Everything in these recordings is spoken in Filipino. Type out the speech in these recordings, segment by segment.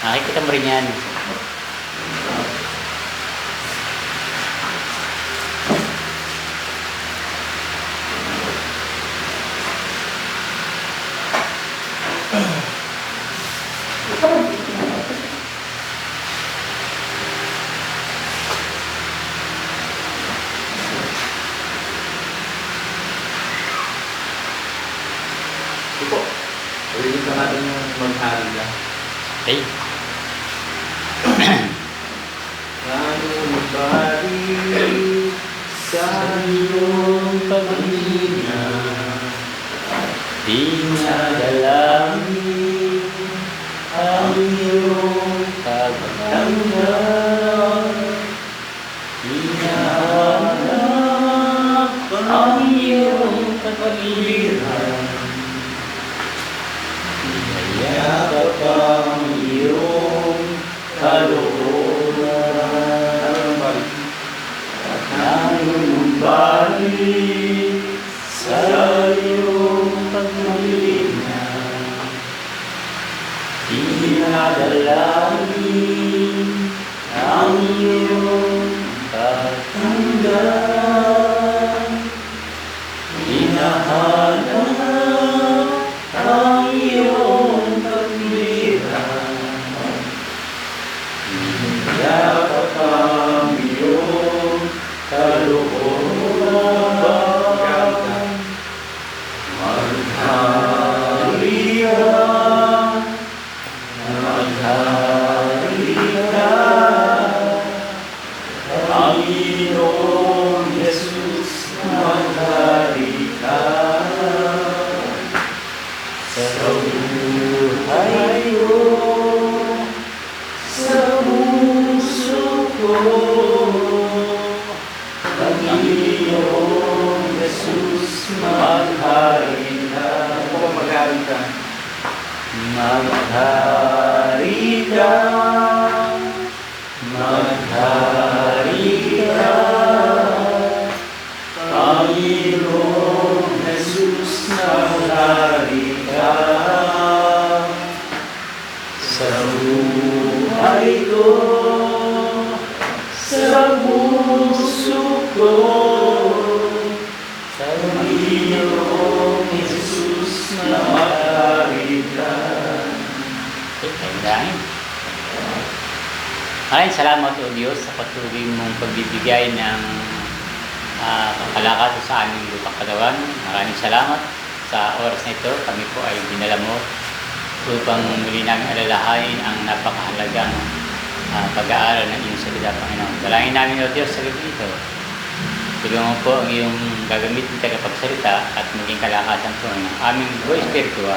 Nakikita mo rin yan. Ito. Ulitin ka natin yung maghari lang. Okay. Manumbalik sa iyong pamilya, Dinadalangin ang iyong pagtanggap. Hinahanap ang iyong kapaliran. Hinayakap ang iyong kalooban. At nanunumbalik sa iyong pagmamilina. Dinadalangin ang iyong pagtanggap. Hinahanap ang iyong pagmiliran. Hinayakap ang iyong kalooban. Maghari ka, maghari ka, Panginoong Jesus, maghari ka. Sa buhay ko, sa puso ko, Panginoong Jesus, maghari ka. Ano ba maghari ka? Maghari ka, maghari ka, Panginoong Jesus, maghari ka. Sa buhay ko, sa puso ko, Panginoong Jesus, maghari ka. Maraming salamat o Diyos sa patuloy mong pagbibigay ng kalakasan sa aming lupang katawan. Maraming salamat sa oras na ito. Kami po ay dinala mo upang muli namin alalahanin ang napakahalagang pag-aaral ng iyong salita, Panginoon. Dalangin namin o Diyos sa gabi ito. Tulungan po ang iyong gagamitin tagapagsalita at maging kalakasan po ng aming buhay spiritual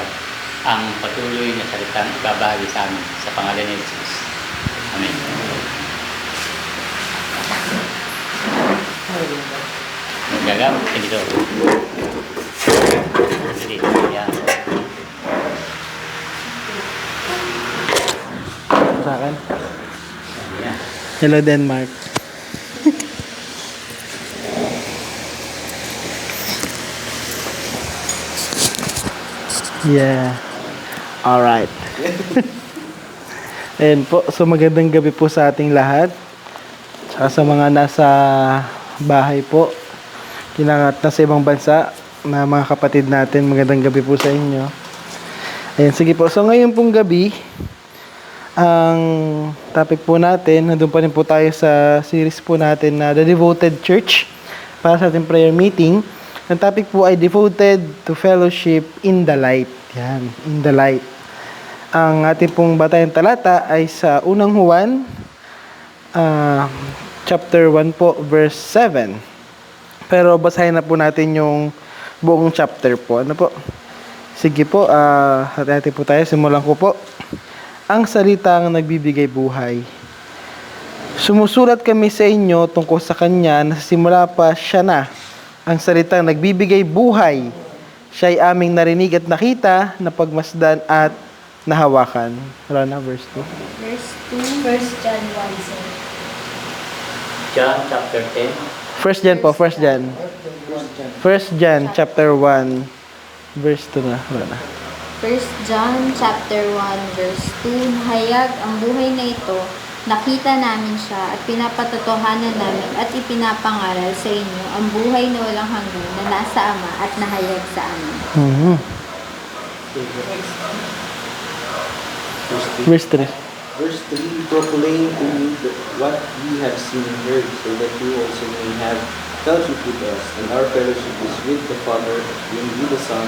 ang patuloy na salitang ibabahagi sa amin sa pangalan ni Jesus. Amen. Gagamit ka dito. Dito. Yan. Sa akin. Yan. Hello, Denmark. Yeah. Alright. Ayan po. So, magandang gabi po sa ating lahat. Tsaka sa mga nasa bahay po. Kinangat na sa ibang bansa na mga kapatid natin. Magandang gabi po sa inyo. Ayan, sige po. So, ngayon pong gabi, ang topic po natin, nandun pa rin po tayo sa series po natin na The Devoted Church para sa ating prayer meeting. Ang topic po ay Devoted to Fellowship in the Light. Yan, in the Light. Ang ating pong batayang talata ay sa unang Juan, chapter 1 po, verse 7. Pero basahin na po natin yung buong chapter po. Ano po? Sige po, hati-hati po tayo. Simulan ko po. Ang salitang nagbibigay buhay. Sumusulat kami sa inyo tungkol sa Kanya na sa simula pa siya na. Ang salitang nagbibigay buhay. Siya ay aming narinig at nakita, napagmasdan at nahawakan. Wala na, verse 2. Verse 2, 1 John 1 John chapter 10. First John po, First John. First John chapter 1, verse 2 na. Wala na. 1 John chapter 1 verse 2, Nahayag ang buhay na ito, nakita namin siya at pinapatotohanan namin at ipinapangaral sa inyo ang buhay na walang hanggan na nasa Ama at nahayag sa amin. Mhm. Verse 3. Verse 3. Verse 3, proclaim to you what ye have seen and heard, so that you also may have fellowship with us, and our fellowship is with the Father, and with the Son,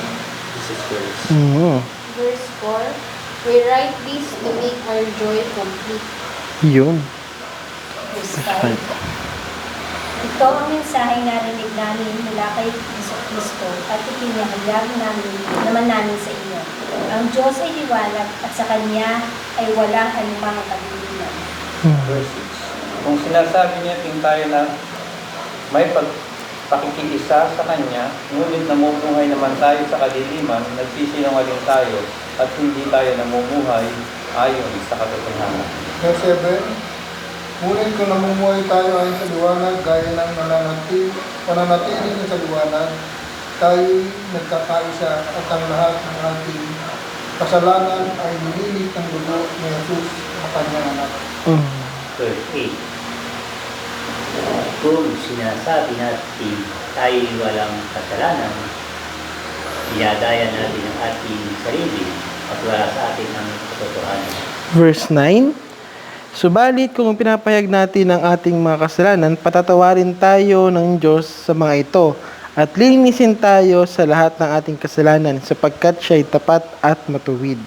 Jesus Christ. Mhm. Verse 4, We write this to make our joy complete. Yun. Verse Fine. 5. Ito ang mensahe na narinig namin mula kay Kristo at ipinahayag naman namin sa inyo. Ang Diyos ay liwanag at sa Kanya ay walang anumang kadiliman. Verse 6. Kung sinasabi niya tayo na may pakikiisa sa Kanya, ngunit namumuhay naman tayo sa kadiliman, nagsisinungaling tayo at hindi tayo namumuhay ayon sa katotohanan. Verse 7, Ngunit kung namumuhay tayo ayon sa liwanag, gaya ng pananatili sa liwanag, tayo'y nagkakaisa at ang lahat ng ating kasalanan ay nililit ng dugo ni Jesus na kanyang anak. Mhm. Verse 8. Kung sinasabi natin tayo walang kasalanan, dinadaya natin ang ating sarili at wala sa atin ang katotohanan. Verse 9. Subalit kung pinapahayag natin ang ating mga kasalanan, patatawarin tayo ng Diyos sa mga ito at linisin tayo sa lahat ng ating kasalanan sapagkat siya'y tapat at matuwid.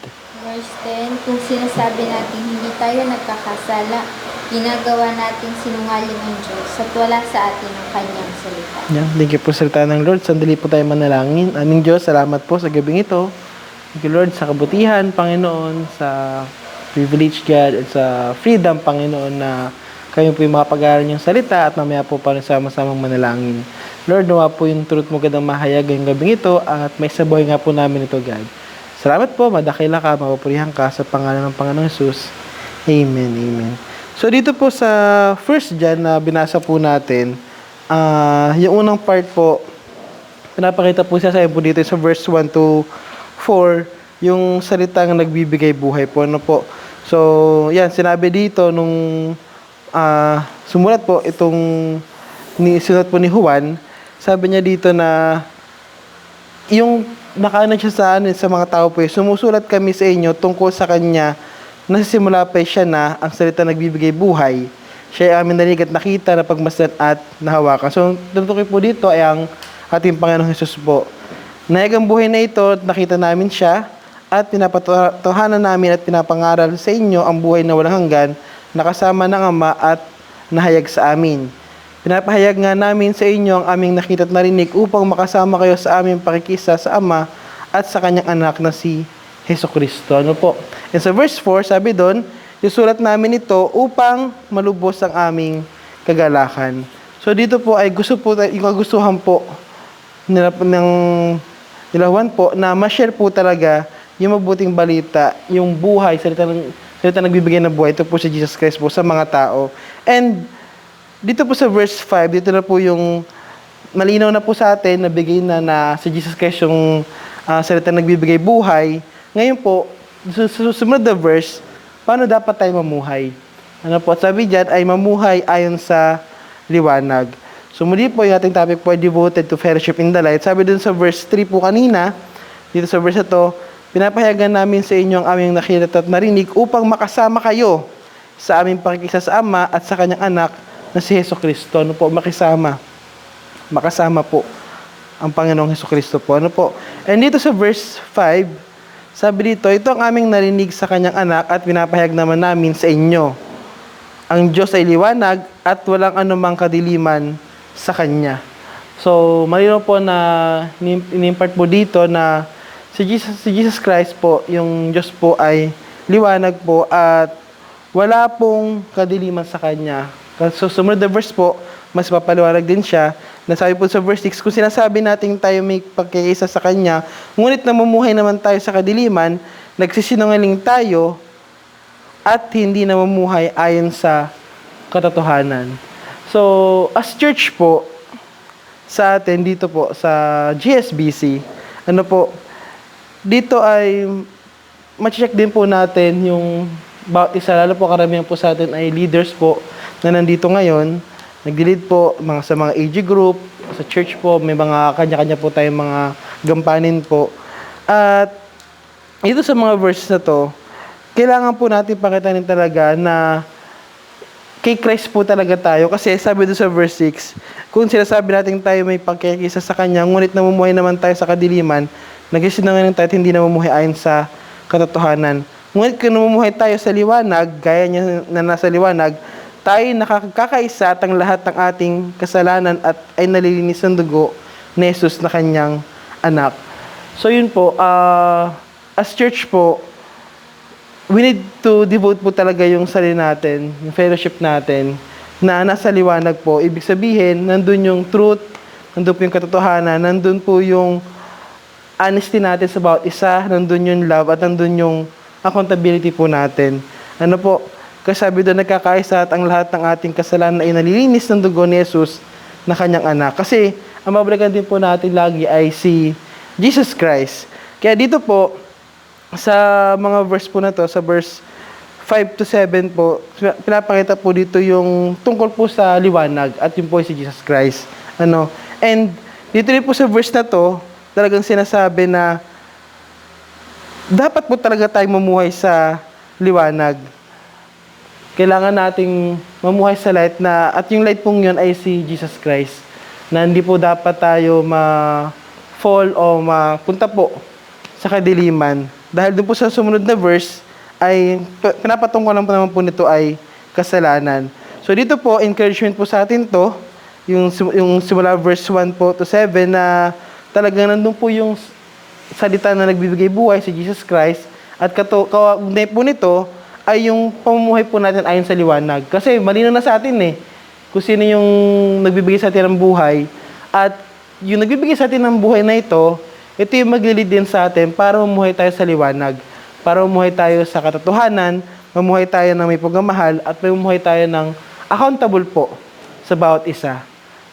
Verse 10, Kung sinasabi natin hindi tayo nagkakasala, ginagawa nating sinungaling ang Diyos at wala sa atin ang kanyang salita. Yan, thank you po sa salita ng Lord. Sandali po tayo manalangin. Aming Diyos, salamat po sa gabing ito. Thank you Lord sa kabutihan, Panginoon, sa privilege God at sa freedom, Panginoon, na kayo po yung makapag-aaral niyong salita at mamaya po para sama-samang manalangin. Lord, nawa po yung truth mo gandang mahayag ngayong gabing ito at may sabuhay nga po namin ito, God. Salamat po, madakila ka, mapapurihan ka sa pangalan ng Panginoong Jesus. Amen, amen. So dito po sa 1 John na binasa po natin, yung unang part po, pinapakita po siya sa po dito sa verse 1 to 4, yung salitang nagbibigay buhay po. Ano po? So, yan, sinabi dito nung sumulat po itong sinulat po ni Juan, sabi niya dito na yung nakaano siya sa mga tao po, sumusulat kami sa inyo tungkol sa kanya na simula pa siya na ang salita nagbibigay buhay. Siya ay aming narinig at nakita na pagmasdan at nahawakan. So, tutukoy po dito ay ang ating Panginoong Hesus po. Nahayag ang buhay na ito at nakita namin siya at pinapatotohanan namin at pinapangaral sa inyo ang buhay na walang hanggan na kasama ng Ama at nahayag sa amin. Pinapahayag nga namin sa inyo ang aming nakita at narinig upang makasama kayo sa aming pakikisa sa Ama at sa kanyang anak na si Hesukristo. Ano po? And sa verse 4, sabi doon, isulat namin ito upang malubos ang aming kagalakan. So dito po ay yung kagustuhan po nila Juan po na ma-share po talaga yung mabuting balita, yung buhay, salita nagbibigay ng buhay. Ito po si Jesus Christ po sa mga tao. And dito po sa verse 5, dito na po yung malinaw na po sa atin, nabigay na si Jesus Christ yung salita nagbibigay buhay. Ngayon po, susunod na verse, paano dapat tayo mamuhay? Ano po? Sabi dyan ay mamuhay ayon sa liwanag. So muli po, yung ating topic po ay devoted to fellowship in the light. Sabi dun sa verse 3 po kanina, dito sa verse na to, pinapahayagan namin sa inyo ang aming nakita at narinig upang makasama kayo sa aming pakikisa sa Ama at sa kanyang anak na si Hesukristo. Ano po? Makasama po ang Panginoong Hesukristo po. Ano po? And dito sa verse 5, sabi dito, ito ang aming narinig sa kanyang anak at pinapahayag naman namin sa inyo. Ang Diyos ay liwanag at walang anumang kadiliman sa kanya. So, malinaw po na in-impart po dito na si Jesus Christ po, yung Diyos po ay liwanag po at wala pong kadiliman sa kanya. So, sumunod na verse po, mas papaliwanag din siya. Nasabi po sa verse 6, kung sinasabi natin tayo may pagkikaisa sa kanya, ngunit namumuhay naman tayo sa kadiliman, nagsisinungaling tayo at hindi namumuhay ayon sa katotohanan. So, as church po, sa atin dito po sa GSBC, ano po, dito ay ma-check din po natin yung bawat isa, lalo po karamihan po sa atin ay leaders po na nandito ngayon. Nag-lead po sa mga AG group, sa church po, may mga kanya-kanya po tayong mga gampanin po. At ito sa mga verses na to, kailangan po natin pakitain talaga na kay Christ po talaga tayo. Kasi sabi doon sa verse 6, kung sinasabi natin tayo may pagkikisa sa Kanya, ngunit namumuhay naman tayo sa kadiliman, nagsisinungaling tayo at hindi namumuhay ayon sa katotohanan. Ngunit kung namumuhay tayo sa liwanag, gaya niya na nasa liwanag, tayo nakakakaisa at ang lahat ng ating kasalanan at ay nalilinis ng dugo ni Jesus na Kanyang anak. So yun po, as church po, we need to devote po talaga yung sarili natin, yung fellowship natin, na nasa liwanag po. Ibig sabihin, nandun yung truth, nandun po yung katotohanan, nandun po yung honesty natin sa bawat isa, nandun yung love, at nandun yung accountability po natin. Ano po, kasi sabi doon, nagkakaisa at ang lahat ng ating kasalanan ay nalilinis ng dugo ni Jesus na Kanyang anak. Kasi, ang mabalikan din po natin lagi ay si Jesus Christ. Kaya dito po, sa mga verse po na to, sa verse 5 to 7 po, pinapakita po dito yung tungkol po sa liwanag at yung po si Jesus Christ. And dito rin po sa verse na to, talagang sinasabi na dapat po talaga tayo mamuhay sa liwanag. Kailangan nating mamuhay sa light at yung light pong yun ay si Jesus Christ. Na hindi po dapat tayo ma-fall o mapunta po sa kadiliman. Dahil doon po sa sumunod na verse, ay pinapatungkol po naman po nito ay kasalanan. So dito po, encouragement po sa atin to, yung simula verse 1 po to 7 na talagang nandun po yung salita na nagbibigay buhay si Jesus Christ at kaugnay po nito ay yung pamumuhay po natin ayon sa liwanag. Kasi malinaw na sa atin kung sino yung nagbibigay sa atin ng buhay at yung nagbibigay sa atin ng buhay na ito yung maglilid din sa atin para mamuhay tayo sa liwanag, para mamuhay tayo sa katotohanan, mamuhay tayo ng may pagmamahal at mamuhay tayo ng accountable po sa bawat isa.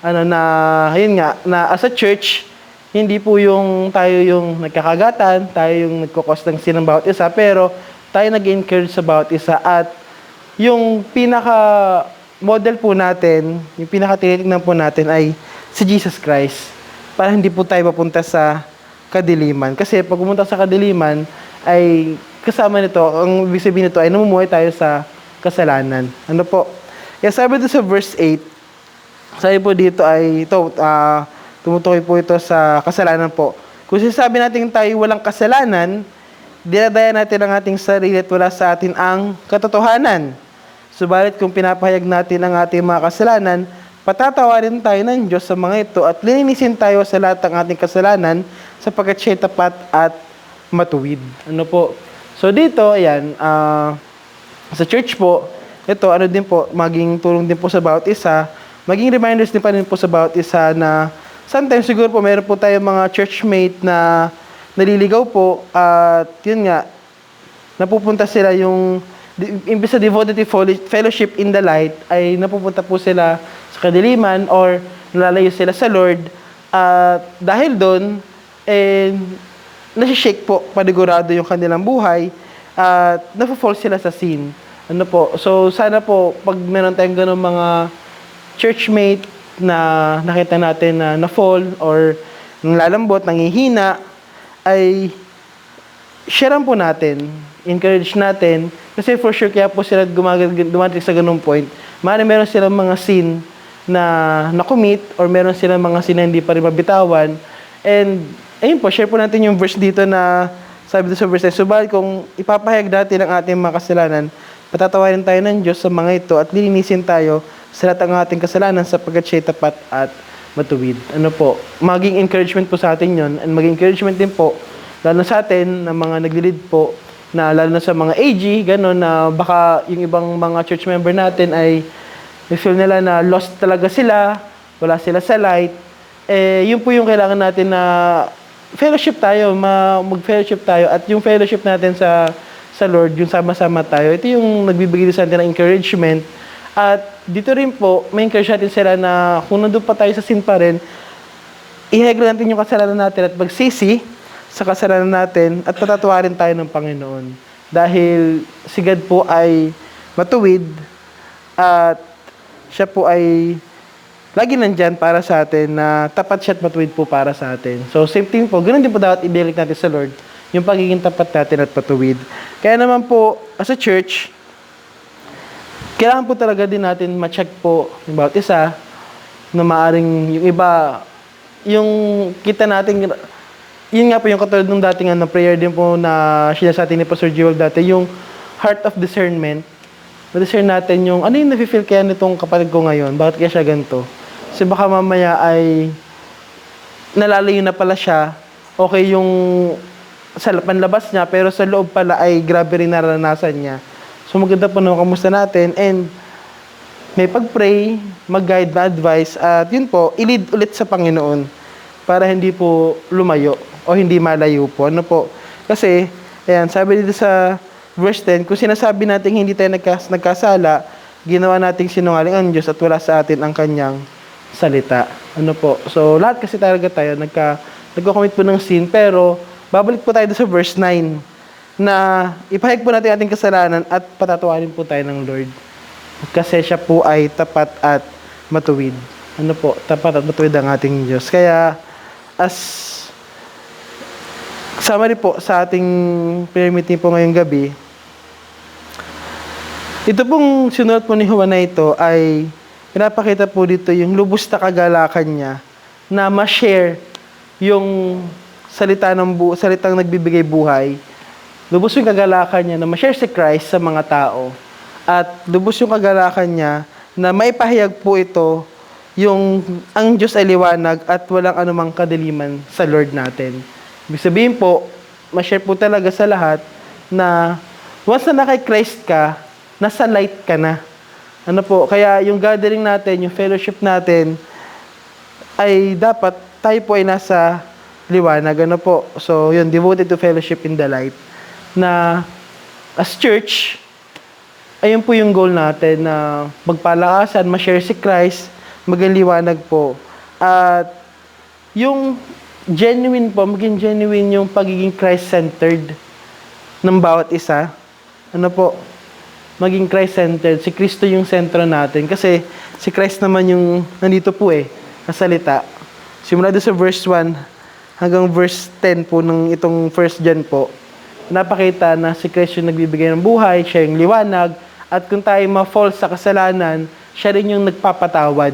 Yun nga, na as a church, hindi po yung tayo yung nagkakagatan, tayo yung nagkukos ng sin ng bawat isa, pero tayo nag-encourage sa bawat isa at yung pinaka-model po natin, yung pinaka-tinitignan po natin ay si Jesus Christ para hindi po tayo mapunta sa kadiliman. Kasi pag pumunta sa kadiliman, ay kasama nito, ang ibig sabihin nito ay namumuhay tayo sa kasalanan. Ano po? Kaya sabi doon sa verse 8, sabi po dito ay, tumutukoy po ito sa kasalanan po. Kung sinasabi natin tayo walang kasalanan, dinadaya natin ang ating sarili at wala sa atin ang katotohanan. Subalit kung pinapahayag natin ang ating mga kasalanan, patatawarin tayo ng Diyos sa mga ito at linisin tayo sa lahat ng ating kasalanan sapagkat siya'y tapat at matuwid. Ano po? So dito, ayan, sa church po, ito, din po, maging tulong din po sa bawat isa, maging reminders din pa rin po sa bawat isa na sometimes siguro po meron po tayong mga churchmate na naliligaw po at yun nga, napupunta sila yung imbis sa devoted fellowship in the light ay napupunta po sila sa kadiliman or nalalayo sila sa Lord at dahil doon nasi-shake po panigurado yung kanilang buhay at nafo-fall sila sa sin. Ano po? So sana po pag meron tayong ganung mga churchmate na nakita natin na na-fall or nalalambot, nangihina, ay sharean po natin, encourage natin, kasi for sure kaya po sila dumating sa ganung point. Meron silang mga sin na na-commit or meron silang mga sin na hindi pa rin mabitawan. And ayun po, share po natin yung verse dito na sabi dito sa verse 9, subalit kung ipapahayag natin ang ating mga kasalanan, patatawarin tayo ng Diyos sa mga ito at lilinisin tayo sa lahat ng ating kasalanan sapagkat siya'y tapat at matuwid. Ano po, maging encouragement po sa atin yon and maging encouragement din po lalo sa atin na mga naglilid po na lalo na sa mga AG, gano'n na baka yung ibang mga church member natin ay feel nila na lost talaga sila, wala sila sa light. Yun po yung kailangan natin na fellowship tayo, mag-fellowship tayo at yung fellowship natin sa Lord, yung sama-sama tayo, ito yung nagbibigay sa atin ng encouragement. At dito rin po, may encourage natin sila na kung nandun pa tayo sa sin pa rin, iheglo natin yung kasalanan natin at magsisi sa kasalanan natin at patatawarin tayo ng Panginoon. Dahil si God po ay matuwid at siya po ay lagi nandyan para sa atin na tapat siya at matuwid po para sa atin. So, same thing po. Ganun din po dapat ibalik natin sa Lord yung pagiging tapat natin at matuwid. Kaya naman po, as a church, kailangan po talaga din natin ma-check po yung bawat isa na maaring yung iba, yung kita natin, yun nga po yung katulad ng dating prayer din po na siya sa atin ni Pastor Joel dati, yung heart of discernment. Ma-discern natin yung ano yung nafe-feel kaya nitong kapatid ko ngayon, bakit kaya siya ganito. Kasi baka mamaya ay nalalayo na pala siya, okay yung sa panlabas niya, pero sa loob pala ay grabe rin naranasan niya. So maganda po na kamusta natin and may pag-pray, mag-guide, ma-advise at yun po, i-lead ulit sa Panginoon para hindi po lumayo o hindi malayo po. Ano po? Kasi, ayan, sabi dito sa verse 10, kung sinasabi natin hindi tayo nagkasala, ginawa nating sinungaling ang Diyos at wala sa atin ang kanyang salita. Ano po? So, lahat kasi talaga tayo nagko-commit po ng sin, pero babalik po tayo sa verse 9 na ipahayag po natin ating kasalanan at patatawarin po tayo ng Lord. Kasi siya po ay tapat at matuwid. Ano po? Tapat at matuwid ang ating Diyos. Kaya, as summary po sa ating prayer meeting po ngayong gabi, ito pong sinulat po ni Juan na ito ay pinapakita po dito yung lubos na kagalakan niya na ma-share yung salitang nagbibigay buhay. Lubos yung kagalakan niya na ma-share si Christ sa mga tao. At lubos yung kagalakan niya na maipahayag po ito yung ang Diyos ay liwanag at walang anumang kadiliman sa Lord natin. Ibig sabihin po, ma-share po talaga sa lahat na once na kay Christ ka, nasa light ka na. Ano po, kaya yung gathering natin, yung fellowship natin, ay dapat tayo po ay nasa liwanag. Ano po, so yun, devoted to fellowship in the light. Na as church, ayun po yung goal natin na magpalakasan, ma-share si Christ, maging liwanag po. At yung genuine po, maging genuine yung pagiging Christ-centered ng bawat isa. Ano po, maging Christ-centered. Si Kristo yung sentro natin. Kasi si Christ naman yung nandito po nasalita. Simula doon sa verse 1 hanggang verse 10 po ng itong 1 John po, napakita na si Christ yung nagbibigay ng buhay, siya yung liwanag, at kung tayo ma-fall sa kasalanan, siya rin yung nagpapatawad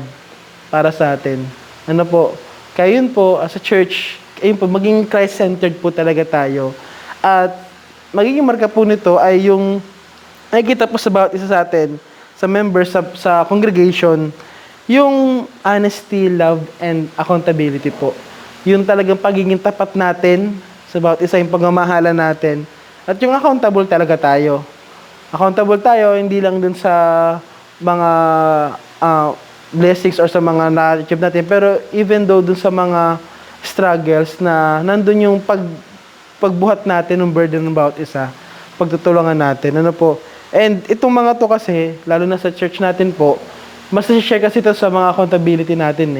para sa atin. Ano po? Kaya yun po, as a church, ayun po, maging Christ-centered po talaga tayo. At magiging marka po nito ay yung nakikita po sa bawat isa sa atin, sa members, sa congregation, yung honesty, love, and accountability po. Yung talagang pagiging tapat natin sa bawat isa, yung pagmamahala natin. At yung accountable talaga tayo. Accountable tayo, hindi lang dun sa mga blessings or sa mga na-achieve natin, pero even though dun sa mga struggles na nandun yung pagbuhat natin ng burden ng bawat isa, pagtutulungan natin. Ano po? And itong mga to kasi, lalo na sa church natin po, mas share kasi ito sa mga accountability natin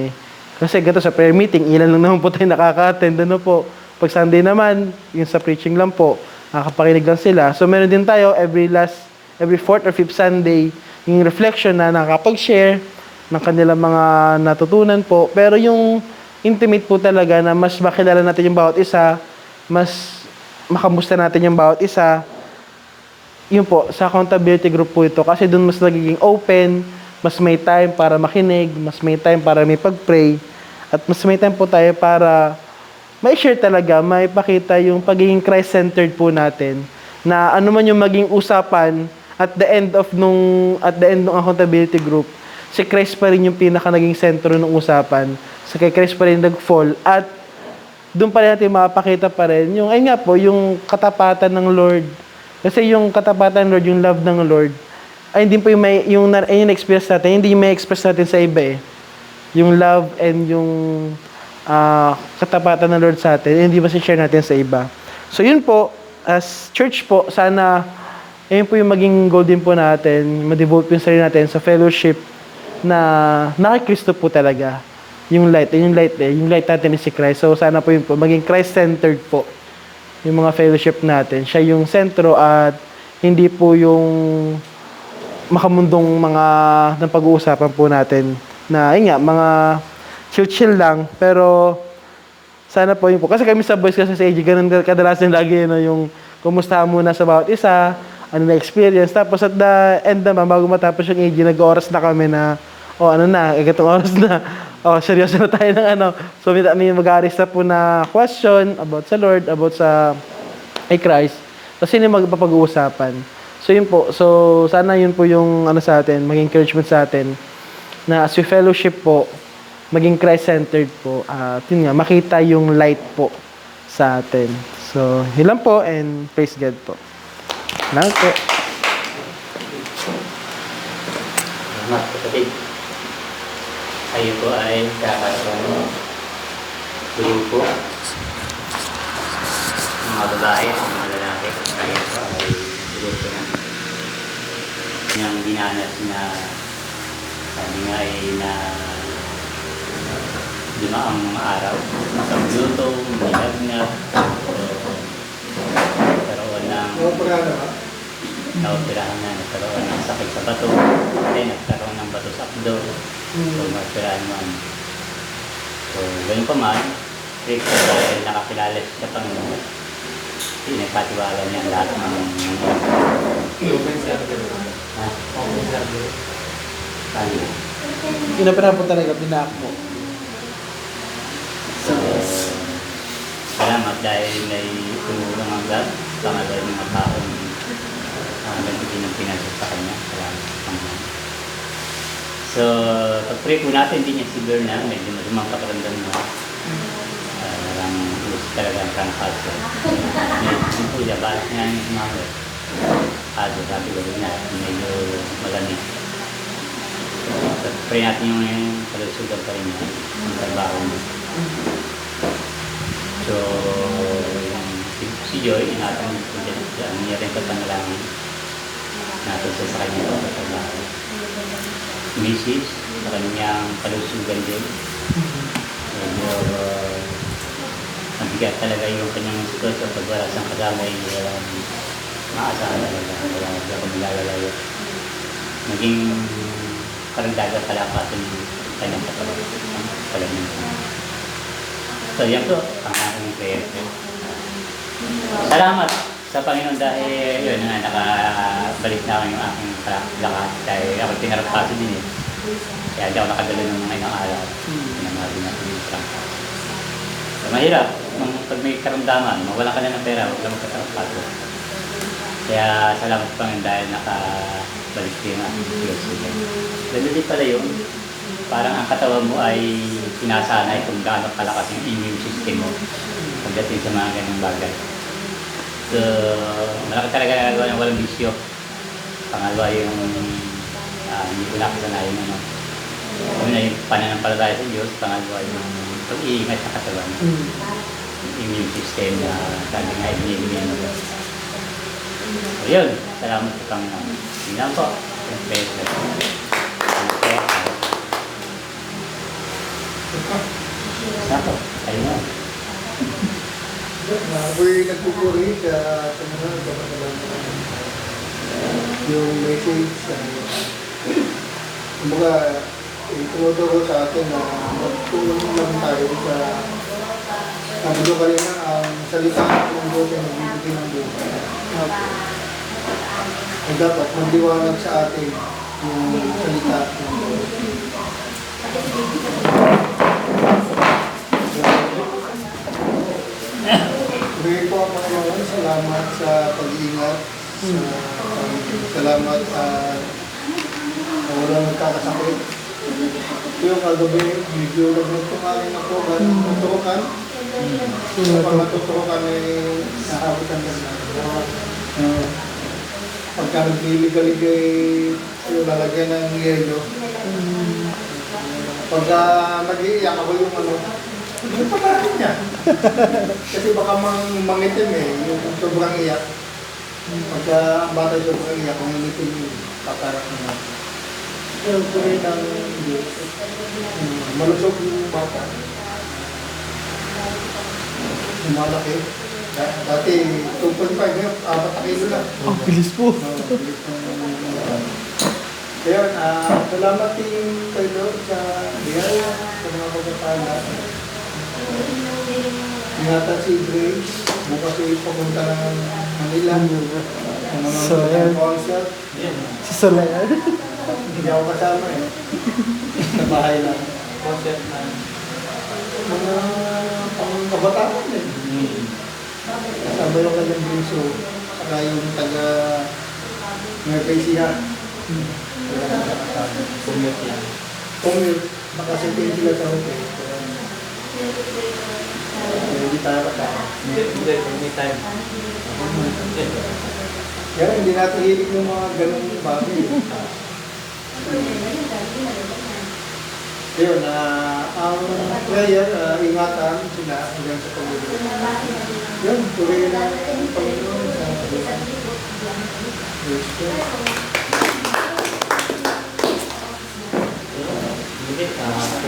Kasi ganito sa prayer meeting, ilan lang naman po tayo nakaka-attend. Ano po? Pag Sunday naman, yung sa preaching lang po, nakakapakinig lang sila. So meron din tayo every fourth or fifth Sunday, yung reflection na nakakapag-share ng kanilang mga natutunan po. Pero yung intimate po talaga na mas makilala natin yung bawat isa, mas makamusta natin yung bawat isa, yun po, sa accountability group po ito. Kasi doon mas nagiging open, mas may time para makinig, mas may time para may pag-pray, at mas may time po tayo para may share talaga, may pakita yung pagiging Christ-centered po natin, na ano man yung maging usapan at the end ng accountability group, si Christ pa rin yung pinaka naging sentro ng usapan. So kay Christ pa rin nag-fall at doon pa rin natin mapakita pa rin yung, ayun nga po, yung katapatan ng Lord. Kasi yung katapatan ng Lord, yung love ng Lord, ay hindi po yung experience natin, hindi yung may express natin sa iba Yung love and yung katapatan ng Lord sa atin, hindi ba share natin sa iba. So yun po, as church po, sana ayun po yung maging goal din po natin, ma-devote po yung sarili natin sa fellowship na nakikristo po talaga. Yung light natin is si Christ. So sana po yun po, maging Christ-centered po yung mga fellowship natin. Siya yung sentro at hindi po yung makamundong mga ng pag-uusapan po natin na yun nga, mga chill-chill lang, pero sana po yun po. Kasi kami sa boys kasi sa AG, ganun kadalasan lagi no, yung kumusta muna sa bawat isa, ano na experience. Tapos at the end naman, bago matapos yung AG, nag-oras na kami na, ano na, igatong oras na, seryoso na tayo ng ano. So may mag-aaris na po na question about sa Lord, about sa Christ. Tapos yun yung magpapag-uusapan. So yun po, so sana yun po yung ano sa atin, maging encouragement sa atin, na as we fellowship po, maging Christ-centered po, at yun nga, makita yung light po sa atin. So, yun lang po, and praise God po. Salamat po. Salamat, kapatid. Kayo po ay kakaroon tuloy po. Mga babae, mga lalaki, kayo po ay tuloy po na. Yung dinanas na sabi nga ay na limaang mga araw sa luto, nilagnat, nagkaroon ng naoperahan na, nagkaroon ng sakit sa bato, nagkaroon ng bato sa abdo, so maoperahan man. So, ganun pa man, dahil nakakilala siya sa Panginoon, pinagpatiwala niya ang lahat ng Yun na pinapunta na binak mo. Salamat dahil may tumulong ang God, pangalawa yung mga taong nagbigay ng pinasok sa Kanya. Salamat, Panginoon. So, pag-pray po natin, hindi niya si Berna, medyo masumang pakiramdam mo. Parang gusto talaga ang cancer. Medyo po siya, balas niya yung sumama. Sabi ko na, medyo malamig. Pray natin yung kalusugan pa rin niya, ang trabaho niya. So, si Joy, inatang niya rin patangalangin natin sa kanya sa trabaho. Mrs. sa kanyang kalusugan din. Medyo mabigat talaga yung kanyang sitwasyon pag wala siyang kasama ay maasahan talaga. Kaya hindi ako malalalayo. Naging karagdagan kalapatan yung kanyang katawan. So, yan po ang aking prayer. Salamat sa Panginoon dahil yun na nakabalik na ako yung aking lakas dahil ako tinarapasa din eh. Kaya hindi ako nakadalo ng mga ilang araw. Pinamahali natin yung trangkas. So, mahirap. Pag may karamdaman, mawala ka na ng pera, huwag lang magkatarapasa. Kaya salamat sa Panginoon dahil nakabalik din ang aking Diyos. Ganun din pala yun. Parang ang katawan mo ay sinasanay kung gaano kalakas yung immune system mo pagdating sa mga ganung bagay. So, malaki talaga nagagawa ng walang bisyo. Pangalawa yung hindi ko nakasanayan ano. Una yung pananampalataya sa Diyos, pangalawa yung pag-iingat sa katawan. Yung immune system na sabi nga ibinibigyan mo. So, yun. Salamat sa Panginoon. Yun lang po. Sako, ayun na. Ako'y nagpupuri sa Panginoon sa pagkalang yung message. Kumbaga, ituturo sa atin na magtulong lang tayo sa sabi ko kanina, ang salita ng Diyos ay nagbibigay ng buhay. Ay dapat magdiwanag sa atin yung salita ng Diyos. Pray po ang Panginoon, salamat sa pag-iingat, salamat sa walang nagkakasakit. Ito yung kagabi, medyo nagtutukan ako, natutukan. Kapag natutukan ay nakabutan ka na. Pagka nagliligay yung lalagyan ng yelo. Pagka nag-iiyak ako yung yung pagkain niya. Kasi baka mangitim yung sobrang iyak. Pagka ang bata sobrang iyak, kung mangitim yung pakarap niya. Yung tuloy ng Diyos, malusog yung bata. Lumalaki, Dati 2.5, ngayon 4 na kilo lang. Ang bilis po. Kaya, salamat din kayo doon sa biyaya, sa mga pagpapala. Ingatan si Grace, bukas ay papunta ng Manila. So, ayan. Ang concert. Si Solayan. Hindi ako kasama eh. Sa bahay lang. Concept na. Mga pang-kabataan eh. Kasama yung kanyang bunso, saka yung taga Mercaisia. Commute yan. Commute, nakasitin sila sa hotel. Kaya hindi tayo kasama. Hindi, anytime. Kaya hindi natin hilig yung mga ganung bagay. Ayun, ang prayer, ingatan sila hanggang sa Panginoon. Yun, tuloy na ang Panginoon sa Diyos ko. Hindi, salamat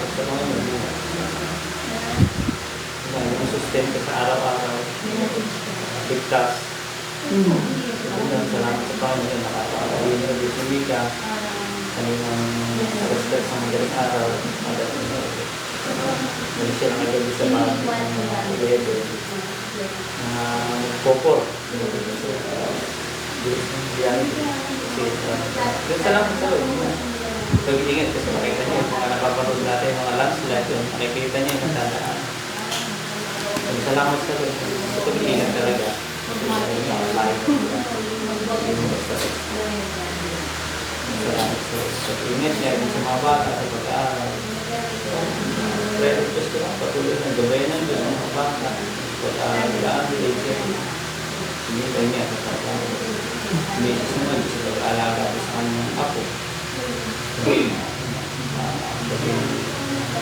sa Panginoon. Yung sustento sa araw-araw. Ligtas. Salamat sa Panginoon. Nakakawin na yung sumika. Kaninang respect sa magaling araw. Mali siya nakagabi sa bahay ng lebe. Popor. Salamat sa Lord. Pag-iingat kasi makita niyo yung mga napapanood natin, mga landslide, yung makikita niyo yung natandaan. Salamat sa Lord. Sa pag-iingat talaga. Salamat sa pag-iingat niya sa mga bata, sa pag-aaral. Pero gusto lang patuloy ng gabayan ng Diyos, mga bata. Pag-aaral nila ang religion. Hindi tayo niya sa pag-aaral. Hindi siya naman sa pag-aalaga sa kanyang apo.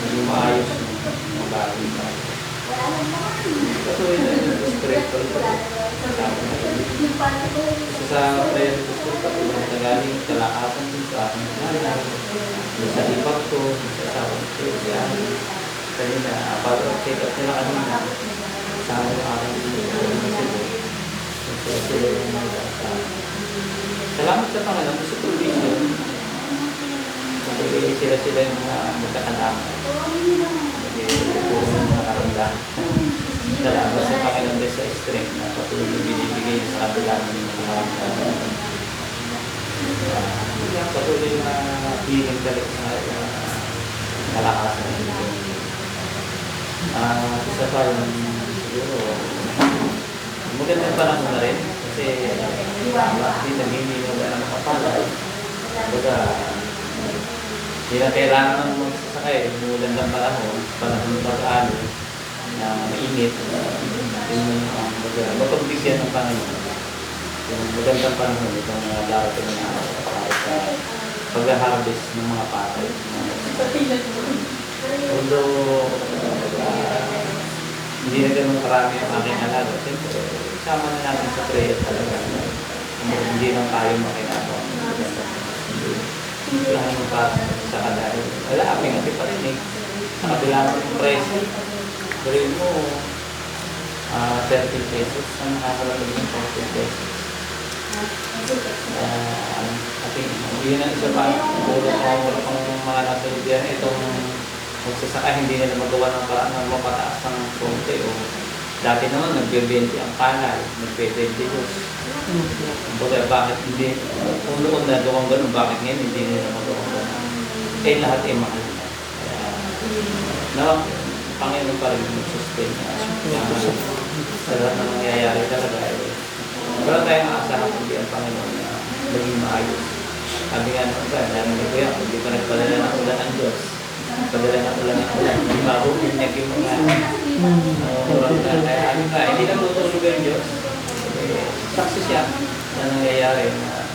Hindi maayos yung bagay tayo. Patuloy na yung spiritual sa prayer gusto patuloy na galing kalakasan din sa aking nanay, sa ibag ko, sa asawang siya. Kanina, para check up nila kanina sa aking salamat sa Panginoon sa provision. Kasi sila yung mga magkakanama. Kasi puro mga karamdaman. Salamat sa Panginoon din sa strength na patuloy binibigay sa kabila ng mga karamdaman. Patuloy na healing talaga sa kalakasan. Isa pa yung siguro magandang panahon na rin kasi hindi naging na makapalay. Baga, hindi na kailangan ng magsasakay. Magandang panahon ng pag-ano na mainit. Mapagbigyan ng Panginoon. Yung magandang panahon itong darating na kahit sa pag-harvest ng mga patay. Although hindi na ganun karami ang aking alaga. Siyempre, isama na natin sa prayer talaga. Hindi lang tayo makinagawa. Lahat ng para sa kadahil. Wala, aping-api pa rin eh. Sa kabila ng presyo, gawin mo 30 pesos. Ang nakakalamig ng 40 pesos. Yun ang isa pa. Puro pang mga nasa lubian. Itong magsasaka, hindi nila magawa ng paraan ng mapataas ng konti o dati naman nagbe-20 ang palay, nagbe-22. Kumbaga bakit hindi, kung noon na gawang ganun, bakit ngayon hindi nila magawang ganun? Eh lahat ay mahal na. Kaya, Panginoon pa rin mag-sustain sa lahat na nangyayari talaga. Wala tayong aasahan kundi ang Panginoon na maging maayos. Sabi nga naman ba, narinig ko yan, hindi pa nagpadala ng ulan ang Diyos. Padala ng ulan ang ulan. Hindi mabubinyag yung mga kaya ano ka, hindi lang tutulog ang Diyos. Saksi siya na nangyayari na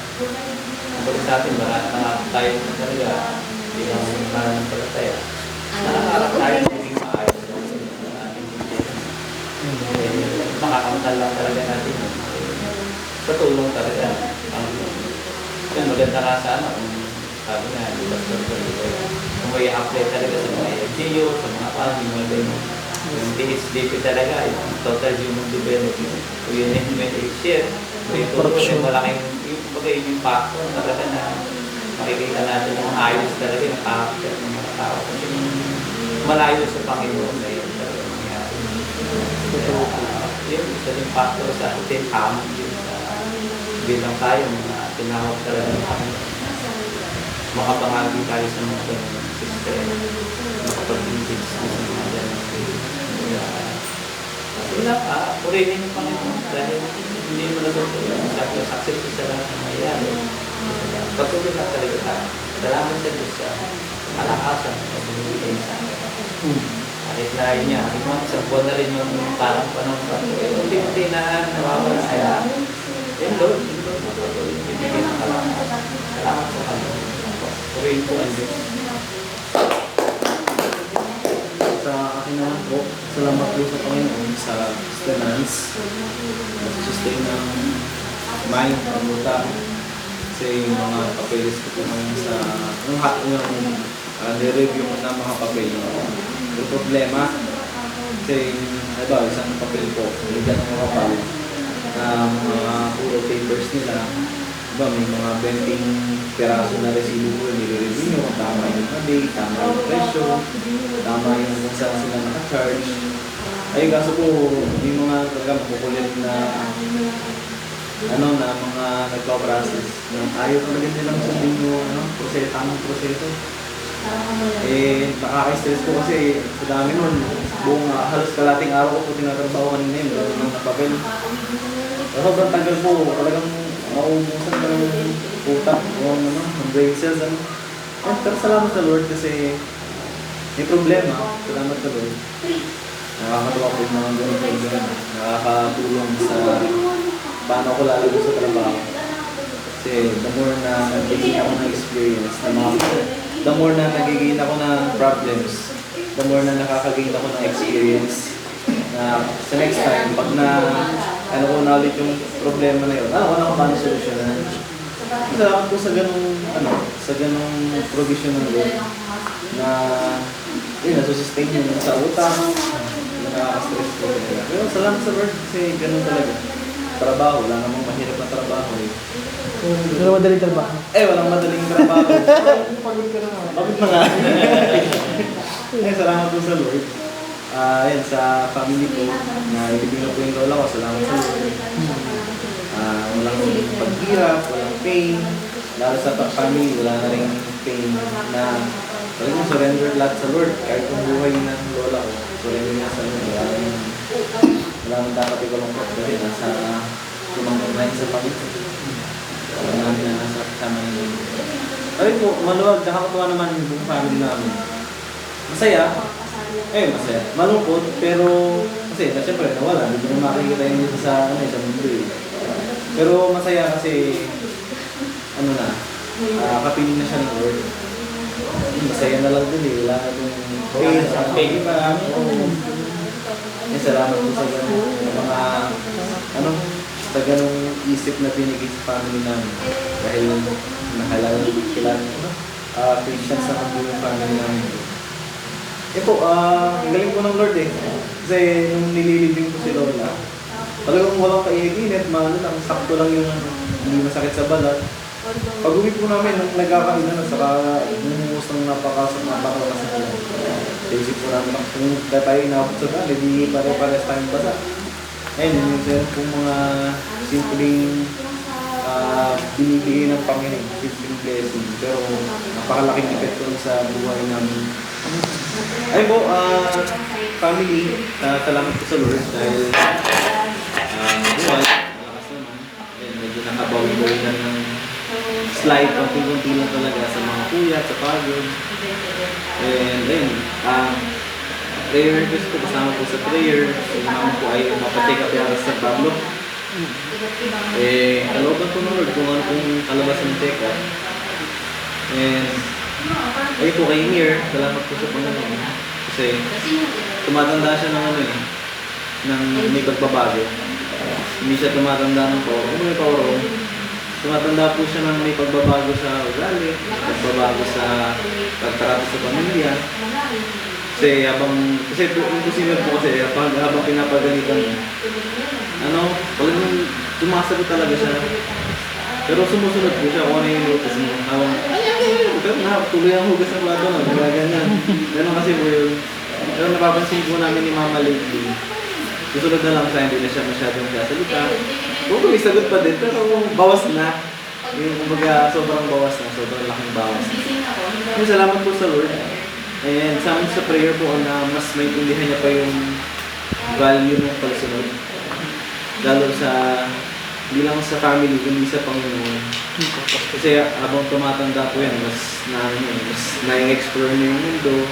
kapag sa atin, marami tayo talaga bilang mananampalataya. Nakakarap tayo na maging maayos ng ating hindi. Makakamtal lang talaga natin. Sa tulong talaga. Yan, maganda nga sana kung sabi nga, di ba, kung may apply talaga sa mga LGU, sa mga pang, mga ganyan. Yung DHDP talaga, yung total human development. Kung yun yung share, ito Corruption. yung malaking, yung factor talaga na makikita natin yung ayos talaga yung character ng mga tao. Kasi yung malayo sa Panginoon na yun talaga nangyari. Yun, isa yung factor sa atin, hamon yun sa bilang tayo, mga tinawag talaga ng Panginoon. Makabahagi tayo sa mga ganun system, makapag-engage sa mga ganun. Wala ka, purihin yung Panginoon dahil hindi mo natutunan sa success sa lahat ng mayayari. Patuloy na talaga tayo. Salamat sa Diyos sa kalakasan na binibigay sa akin. Kahit na yun niya, isang buwan na rin yung parang panahon pa. Unti-unti na nawawala kaya. Yung Lord, patuloy bibigay ng kalakasan. Salamat sa Panginoon. Purihin po ang Diyos. Sa akin naman po, salamat po sa Panginoon sa sustenance, sustain ng mind, ng utang. Kasi yung mga papeles ko po ngayon sa, nireview ko na mga papel. Yung problema, kasi, isang papel po, hindi ganun makapal, na mga puro papers nila, may mga 20 piraso na resibo nire-review nyo, tama yung date, tama yung presyo, tama yung kung saan sila naka-charge. Ay, kaso po, may mga talaga makukulit na na mga nagpa-process na ayaw talaga nilang sundin yung tamang proseso. Nakaka-stress po kasi sa dami nun, buong halos kalating araw ko po tinatrabaho kanina yun, ng napapel. Sobrang tagal po, talagang mauubusan ka ng utak, yung brain cells, pero salamat sa Lord kasi may problema, salamat sa Lord. Nakakatawa po yung mga ganun problema, nakakatulong sa paano ako lalago sa trabaho. Kasi the more na nagiging ako ng experience, the more na nagiging ako ng problems, the more na nakakagain ako ng experience na sa next time, pag ko na ulit yung problema na yun, alam ko na kung paano solusyonan. Salamat po sa ganung provision ng Lord na nasusustain nyo sa utang, nakaka-stress po talaga. Pero salamat sa Lord kasi ganun talaga. Trabaho, wala namang mahirap na trabaho eh. Wala madaling trabaho. Walang madaling trabaho. Pagod ka na nga. Bakit na nga? Salamat po sa Lord. Sa family ko, na ibigin po yung lola ko, salamat sa Lord. Walang paghirap, walang pain. Lalo sa family, wala na rin pain na talagang surrender lahat sa Lord. Kahit yung buhay ng lola ko, surrender niya sa Lord. Wala nang dapat ikalungkot kasi nasa lumang line sa Panginoon. Wala namin na nasa kasama niyo. Ay po, maluwag, nakakatuwa naman yung buong family namin. Masaya. Masaya. Malungkot, pero kasi siyempre nawala. Hindi mo makikita yun dito sa mundo eh. Pero masaya kasi kapiling na siya ng Lord. Masaya na lang din eh. Wala na itong pain pa. Salamat po sa sa ganong isip na binigay sa family namin. Dahil Christians sa mga family namin. Galing po ng Lord eh. Kasi nung nililibing ko si Lola, talagang walang kainit-init, sakto lang yung hindi masakit sa balat. Pag uwi po namin, nung nagkakainan na, saka bumuhos ng napakalas na yun. Isip po namin, kung tayo inabot sa daan, hindi pare-pares tayong basa. Yun yung kung mga simpleng binibigay ng Panginoon, simpleng blessing. Pero napakalaking epekto sa buhay namin. Ay po, family, salamat po sa Lord dahil buhay, malakas naman. Medyo nakabawi-bawi na ng slide, konti-konti lang talaga sa mga kuya, sa pagod. And then, prayer request ko, kasama po sa prayer. Yung mama ko ay mapatake up yung sa Pablo. Kalooban ko ng Lord kung ano pong kalabasan ng take up. And, ayun po kay Mir, salamat po sa Panginoon. Kasi, tumatanda siya ng may pagbabago. Hindi siya tumatanda ng power. May power. Tumatanda po siya ng may pagbabago sa ugali, pagbabago sa pagtrato sa pamilya. Kasi imposible po kasi habang pinapagalitan niya, talagang sumasagot talaga siya. Pero sumusunod po siya kung ano yung notice mo. Tuloy ang hugas ng plato na, ganyan. Ganun kasi po yun. Pero napapansin po namin ni Mama lately, susunod na lang siya, hindi na siya masyadong sasalita. Oo, may sagot pa din, pero bawas na. Yung kumbaga, sobrang bawas na, sobrang laking bawas na. Pero salamat po sa Lord. And sa prayer po na mas maintindihan niya pa yung value ng pagsunod. Lalo sa, hindi lang sa family, kundi sa Panginoon. Kasi habang tumatanda po yan, mas na-explore niya yung mundo,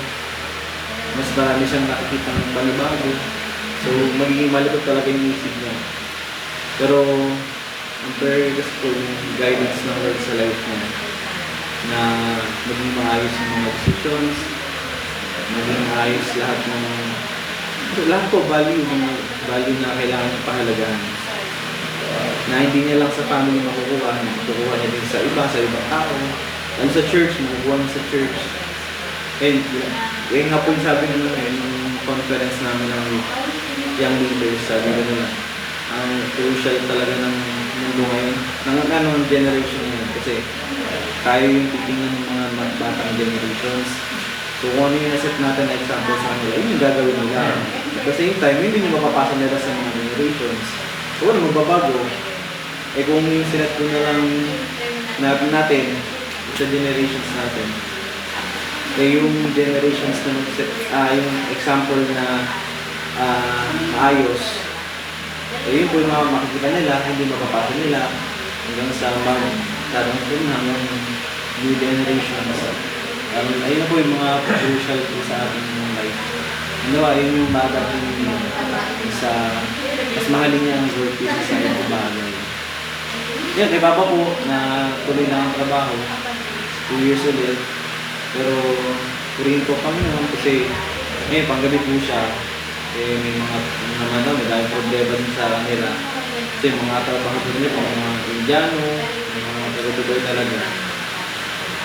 mas marami siyang nakikita ng panibago. So, magiging malipot talaga yung isip niya. Pero, ang prayer kasi po yung guidance ng Lord sa life niya na maging maayos yung mga decisions, maging maayos lahat po, value na kailangan pahalagahan. Na hindi niya lang sa family makukuha niya din sa ibang tao. Lalo sa church, makukuha niya sa church. And, yun nga po yung sabi nila yung conference namin ng young leaders, sabi nila, ang crucial talaga ng mundo ngayon, ng generation ngayon, kasi tayo yung titingnan ng mga batang generations. So kung ano yung naset natin na example sa kanila, yun yung gagawin nila. At the same time, yun din yung mapapasa nila sa mga generations. So ano, magbabago. Eh kung yung sinet ko na lang natin sa generations natin, eh yung generations na yung example na maayos, eh yun po yung makikita nila, hindi mapapasa nila hanggang sa hanggang new generations. Ayun po yung mga crucial po sa ating life. Yun yung magaling sa mas mahalin niya ang work sa ibang bagay. Yan, kay Papa po na tuloy na ang trabaho, 2 years ulit. Pero purihin po Panginoon kasi ngayon panggabi po siya, eh may mga may dahil problema din sa kanila. Kasi mga trabaho po nila, mga Indiano, mga taga-Dubai talaga.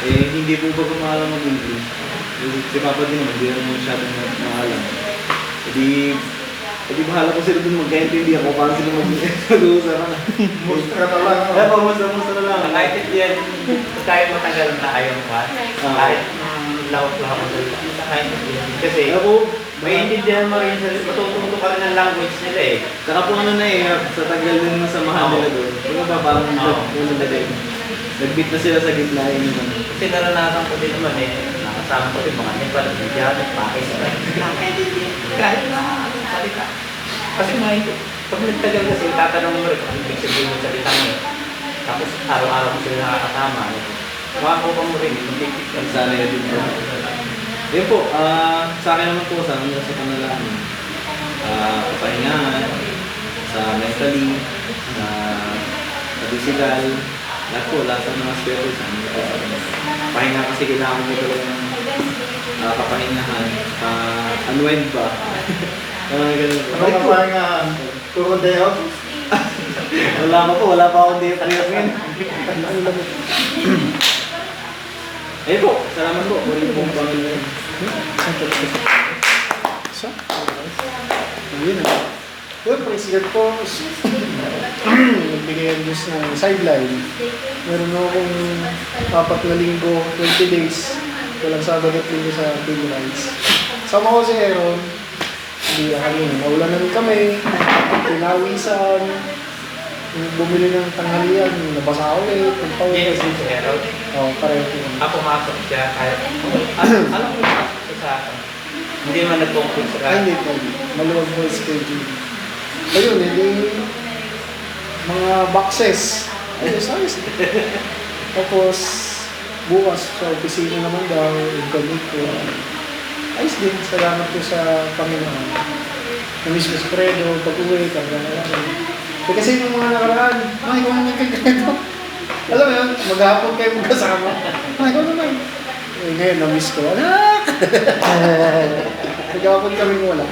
Eh, hindi po ba kumalang mag-English? Si Papa din naman, hindi naman masyadong maalam. Hindi bahala ko sila dun magkaintindi ako paano sila mag-uusap na. Musta ka lang. Kaya pa, musta na lang. Nakaintindihan, kahit matagal na ayaw ka, kahit lahot-lahot mo salita, nakaintindihan. Kasi, may intindihan mo rin, matututo ka rin ng language nila eh. Saka po sa tagal din ng samahan nila doon. Kung ba, parang nagbit na sila sa gitna yun naman. Kasi naranasan ko din naman nakasama ko din mga Nepal, Indiano, Pakistan. Kahit na salita. Kasi pag nagtagal kasi, tatanong mo rin kung ibig sabihin ng salita mo. Tapos araw-araw ko sila nakakasama. Makakuha mo rin, Ang sanay na din po. Yun po, sa akin naman po, sa panalangin. Kapahingahan, sa mentally, sa physical, lahat ng mga spiritual sa amin po. Pahinga kasi kailangan mo talaga ng kapahingahan, unwind ba? Ganun po. Ano ka pahingahan? Puro day off? Wala pa akong day off ngayon. Eh po, salamat po. Muli pong Panginoon. Yun na. Well, praise God po. Nagbigay ang Diyos ng sideline. Meron akong 4 na linggo, 20 days. Walang Sabado at linggo sa Philippines. Sama ko si Aaron. Hindi kami. Naulanan kami. Tinawisan. Bumili ng tanghalian. Nabasa ulit. Yes, si Harold. Oo, pareho. Pumasok siya kahit, alam mo pasok siya sa akin. Hindi man nag-conclude sa Ay, hindi po. Maluwag po yung schedule. Ayun, hindi mga boxes. Ayos. Tapos, bukas sa opisina naman daw, yung gamit ko. Ayos din, salamat po sa Panginoon. Namiss ko sa Credo, pag-uwi, kasi yung mga nakaraan, ikaw naman kay Credo. Alam mo yun, maghapon kayo magkasama. Ikaw naman. Eh, ngayon, namiss ko. Anak! Maghapon kami wala.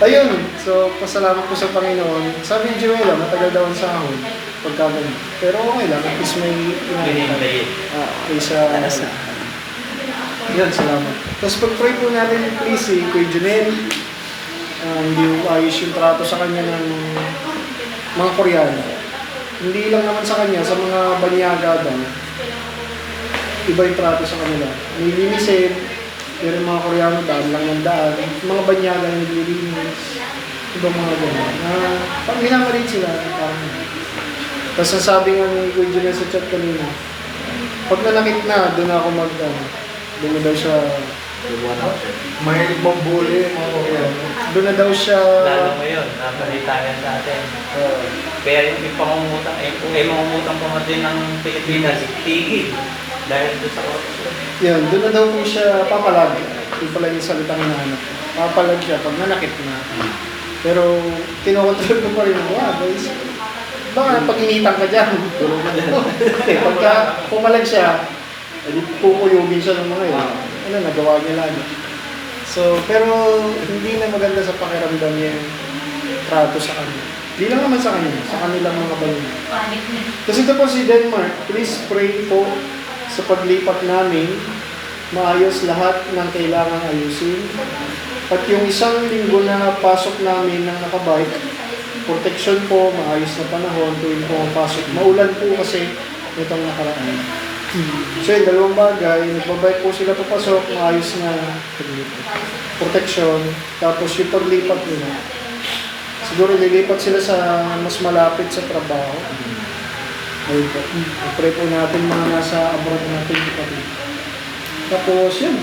Ayun, so pasalamat po sa Panginoon. Sabi ni Joella, matagal daw ang sahod pagkabang. Pero okay lang, at least may hinihintay. kaysa Yan, salamat. Tapos pag-pray po natin, please, si Kuya Junel, hindi ayos yung trato sa kanya ng mga Koreano. Hindi lang naman sa kanya, sa mga banyaga daw. Iba yung trato sa kanila. Nilinisin, pero yung mga Koreano, daan lang ng daan. Mga banyaga yung naglilinis. Ibang mga gano'n. Pag minamalit sila, parang. Tapos nasabi nga ni Kuya Junel sa chat kanina, pag nanakit na, doon ako doon na daw siya, mahilig mong bully. Doon na daw siya, Lalo ngayon, napalitangan sa atin. Kaya yung pangungutang, mangungutang pa man din ng Pilipinas, tigil. Dahil doon sa korupsyon. yun, doon na daw po siya papalag. Yung pala yung salitang hinahanap. Papalag siya pag nanakit na. Pero, kinokontrol ko pa rin ako, guys. Baka pag initan ka dyan, tulog na dyan. Pagka pumalag siya, edi pupuyugin siya ng mga yun. Ano, nagawa niya lang. So, pero hindi na maganda sa pakiramdam niya yung trato sa kanya. Hindi lang naman sa kanya, sa kanilang mga balon. Kasi ito po si Denmark, please pray po sa paglipat namin, maayos lahat ng kailangang ayusin. At yung isang linggo na pasok namin ng nakabike, protection po, maayos na panahon, tuwing pumapasok. Maulan po kasi itong nakaraan. So yung dalawang bagay, nagbabike po sila papasok, maayos na protection, tapos yung paglipat nila. Siguro lilipat sila sa mas malapit sa trabaho. Ayun po. Pray po natin mga nasa abroad natin kapatid. Tapos yun,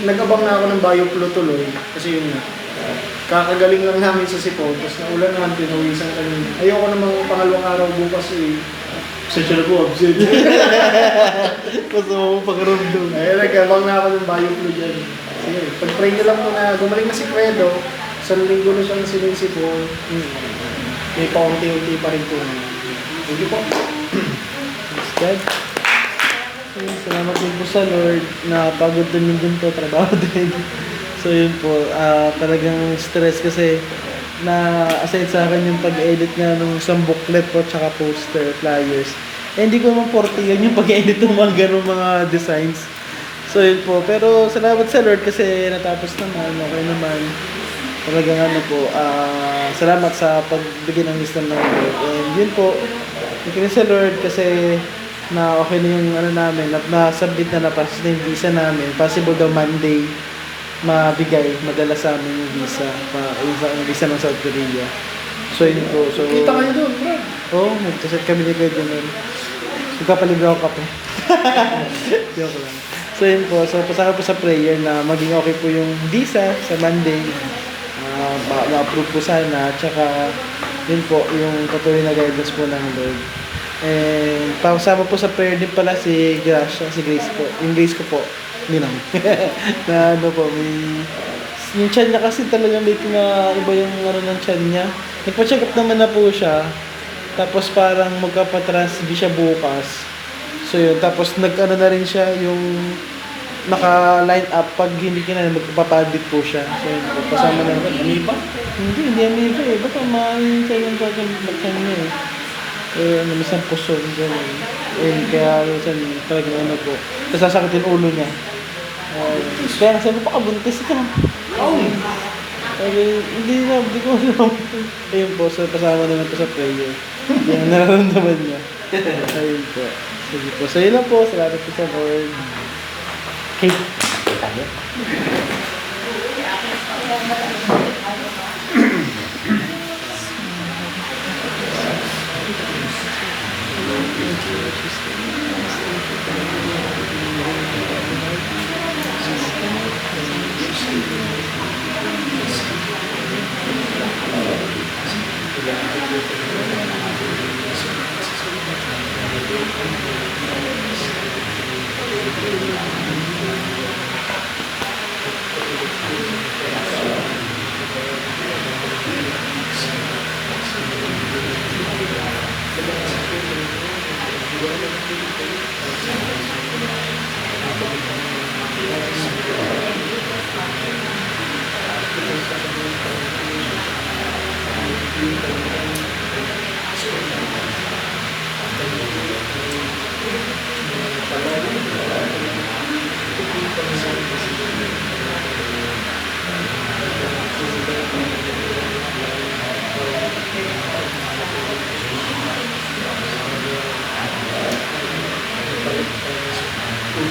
nag-abang na ako ng bioplo tuloy kasi yun nga. Kakagaling lang namin sa Sipon, tapos naulan naman, pinawisan kanina. Ayoko namang pangalawang araw bukas session po, absent. Masama mo pag-ramdam. Ayun, nag-abang na ako ng bioplo dyan. Sige, pag-pray nyo lang po na gumaling na si Credo, sa linggo na siyang sinisipon, may paunti-unti pa rin po. Thank you po. Thanks, God. Salamat din po sa Lord na pagod din din po, trabaho din. So yun po, talagang stress kasi na aside sa akin yung pag-edit nga ng isang booklet po tsaka poster, flyers. Eh, hindi ko naman yan yung pag-edit ng mga ganong mga designs. So yun po, pero salamat sa Lord kasi natapos naman, okay naman. Talagang po, salamat sa pagbigay ng wisdom ng Lord. And yun po, thank you sa Lord kasi na okay na yung namin, na-submit na process na yung visa namin. Possible daw Monday mabigay, madala sa amin yung visa, yung visa ng South Korea. So yun po. So, Kita kayo doon, bro. Oo, nagtaset kami ni Kuya Junel. Magkapalibre ako kape. Joke lang. So yun po, so pasaka po sa prayer na maging okay po yung visa sa Monday. Ma-approve po sana, tsaka yun po, yung patuloy na guidance po ng Lord. And pasama po sa prayer din pala si Gracia, si Grace po. Yung Grace ko po, ninang. Na po, yung tiyan niya kasi talaga may iba yung ng tiyan niya. Nagpa-check up naman na po siya. Tapos parang magkapa-transfer siya bukas. So yun, tapos na rin siya yung naka-line up pag hindi magpapadit po siya. So yun po, kasama na rin. Amoeba? Hindi amoeba eh. Baka maaaring siya yung pagkakang niya eh. Minsan puso, gano'n. Kaya minsan talagang po, nasasakit yung ulo niya. Kaya sabi ko, pakabuntis ka. Hindi ko alam. Ayun po, so kasama naman po sa prayer. Yan, nararamdaman niya. Ayun po. Sige po. So yun lang po, salamat po sa Lord. Okay. Tayo. Thank you.